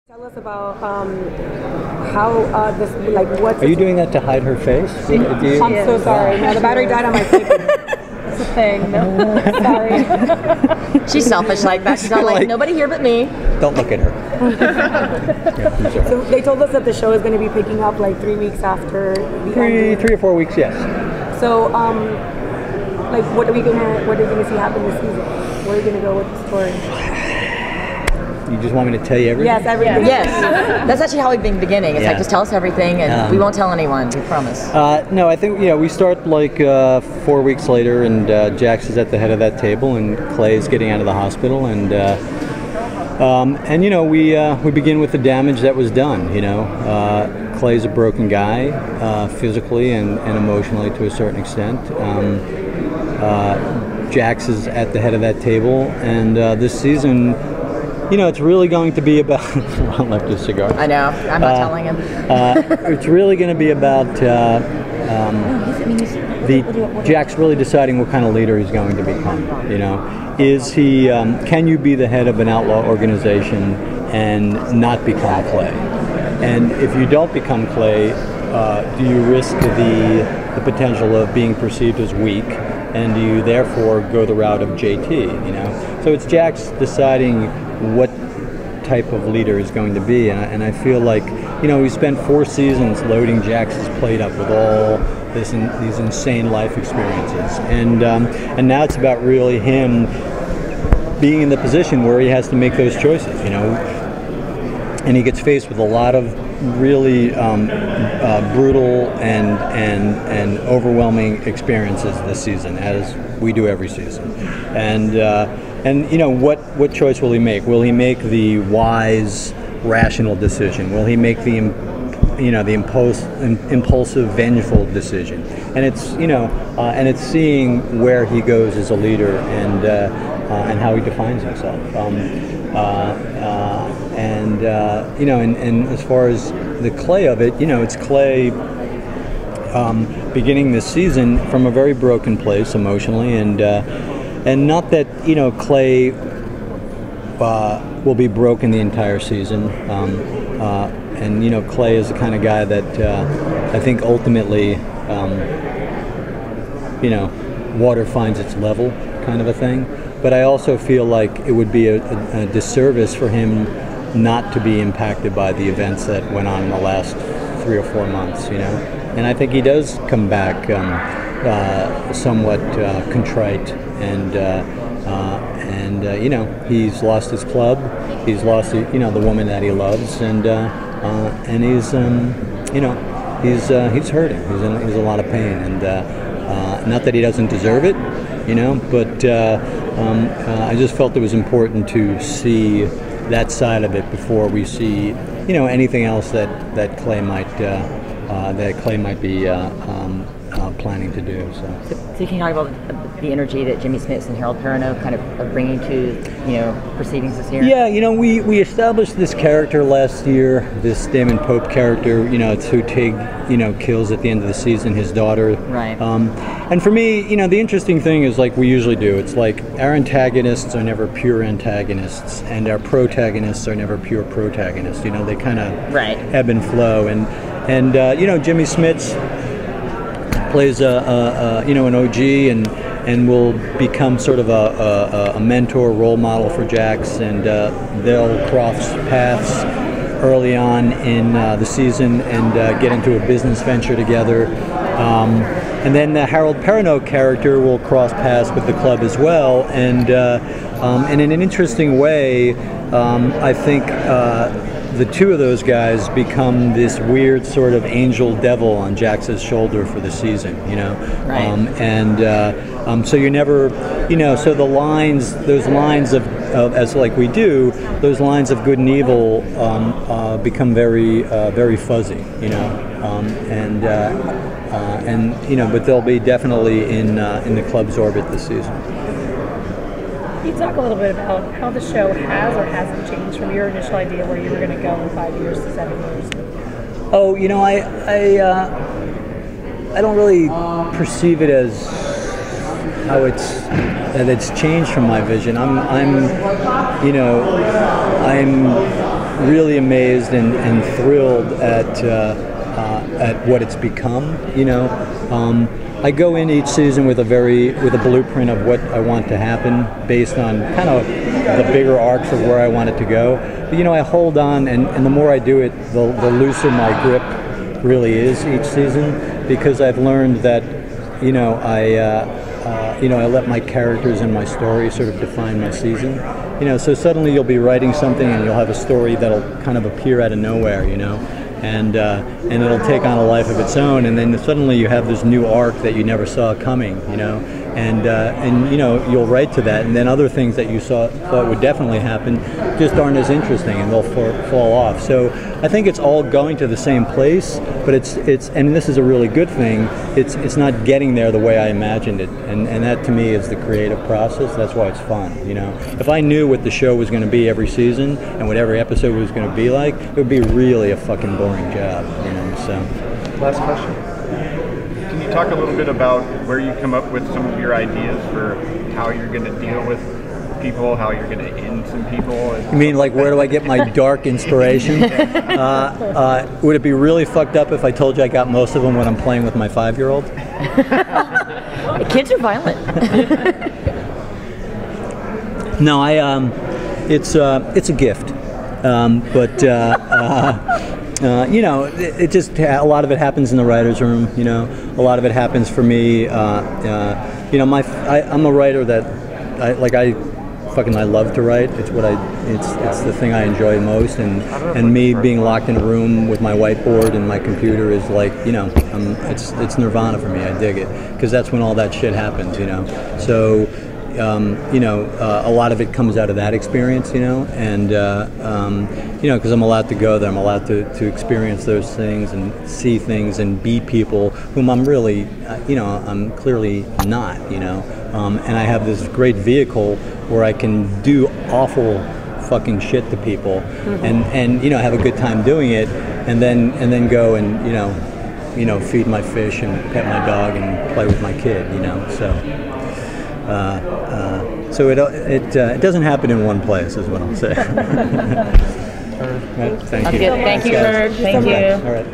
Tell us about how this, like, what's... Are you doing that to hide her face? I'm so sorry. No, the battery died on my phone. It's a thing. No. Sorry. She's selfish like that. She's not like, nobody here but me. Don't look at her. Yeah, so they told us that the show is going to be picking up like 3 weeks after the ending. 3 or 4 weeks, yes. So, like, what are we gonna see happen this season? Where are we gonna go with the story? You just want me to tell you everything? Yes, everything. Yes. That's actually how we've been beginning. It's like, just tell us everything, and we won't tell anyone, we promise. No, I think, we start like 4 weeks later, and Jax is at the head of that table, and Clay's getting out of the hospital, and we begin with the damage that was done, Clay's a broken guy, physically and emotionally to a certain extent. Jax is at the head of that table, and this season, it's really going to be about... Ron left his cigar. I know. I'm not telling him. It's really going to be about Jax really deciding what kind of leader he's going to become. Is he? Can you be the head of an outlaw organization and not become Clay? And if you don't become Clay, do you risk the potential of being perceived as weak? And do you therefore go the route of JT? So it's Jax deciding what type of leader is going to be, and I feel like we spent 4 seasons loading Jax's plate up with all these insane life experiences, and now it's about really him being in the position where he has to make those choices, and he gets faced with a lot of really brutal and overwhelming experiences this season, as we do every season, and what choice will he make? Will he make the wise, rational decision? Will he make the impulsive, vengeful decision? And it's seeing where he goes as a leader and how he defines himself. And as far as the Clay of it, it's Clay beginning this season from a very broken place emotionally, and not that Clay will be broken the entire season, and Clay is the kind of guy that I think ultimately water finds its level, kind of a thing. But I also feel like it would be a disservice for him not to be impacted by the events that went on in the last 3 or 4 months, And I think he does come back somewhat contrite, and he's lost his club, he's lost the woman that he loves, and he's he's hurting, he's in a lot of pain, and not that he doesn't deserve it, but I just felt it was important to see that side of it before we see anything else that Clay might be planning to do. So can you talk about the energy that Jimmy Smits and Harold Perrineau kind of are bringing to proceedings this year? Yeah, we established this character last year, this Damon Pope character. It's who Tig kills at the end of the season, his daughter. Right. And for me, the interesting thing is, like we usually do, it's like our antagonists are never pure antagonists, and our protagonists are never pure protagonists. They kind of ebb and flow, and Jimmy Smits plays an OG and will become sort of a mentor, role model for Jax, and they'll cross paths early on in the season and get into a business venture together. And then the Harold Perrineau character will cross paths with the club as well, and in an interesting way, I think the two of those guys become this weird sort of angel devil on Jax's shoulder for the season, so you're never, so the lines, those lines of as like we do, those lines of good and evil become very fuzzy, but they'll be definitely in the club's orbit this season. Can you talk a little bit about how the show has or hasn't changed from your initial idea where you were going to go in 5 years to 7 years? Oh, I don't really perceive it as how it's changed from my vision. I'm really amazed and thrilled at what it's become. You know, I go in each season with a blueprint of what I want to happen based on kind of the bigger arcs of where I want it to go. But, you know, I hold on, and the more I do it, the looser my grip really is each season, because I've learned that, you know, I let my characters and my story sort of define my season. You know, so suddenly you'll be writing something and you'll have a story that'll kind of appear out of nowhere, you know, and it'll take on a life of its own, and then suddenly you have this new arc that you never saw coming, you know, and you know, you'll write to that, and then other things that you thought would definitely happen just aren't as interesting, and they'll fall off. So I think it's all going to the same place, but it's and this is a really good thing. It's not getting there the way I imagined it, and that to me is the creative process. That's why it's fun, you know. If I knew what the show was going to be every season and what every episode was going to be like, it would be really a fucking boring job, you know. So, last question. Can you talk a little bit about where you come up with some of your ideas for how you're going to deal with people, how you're going to end some people? You mean like where do I get my dark inspiration? Would it be really fucked up if I told you I got most of them when I'm playing with my 5-year-old? Kids are violent. No, it's a gift, but you know, it just a lot of it happens in the writers' room. You know, a lot of it happens for me. You know, I'm a writer that I love to write. It's the thing I enjoy most, and me being locked in a room with my whiteboard and my computer is like, you know, it's nirvana for me. I dig it, because that's when all that shit happens, you know. So you know, a lot of it comes out of that experience, you know, and you know, because I'm allowed to go there, I'm allowed to experience those things and see things and be people whom I'm really, you know, I'm clearly not, you know, and I have this great vehicle where I can do awful fucking shit to people, and you know, have a good time doing it, and then go and you know, feed my fish and pet my dog and play with my kid, you know, so. So it doesn't happen in one place, is what I'll say. Right, thank you. Thank you, Herb. Thank you. All right.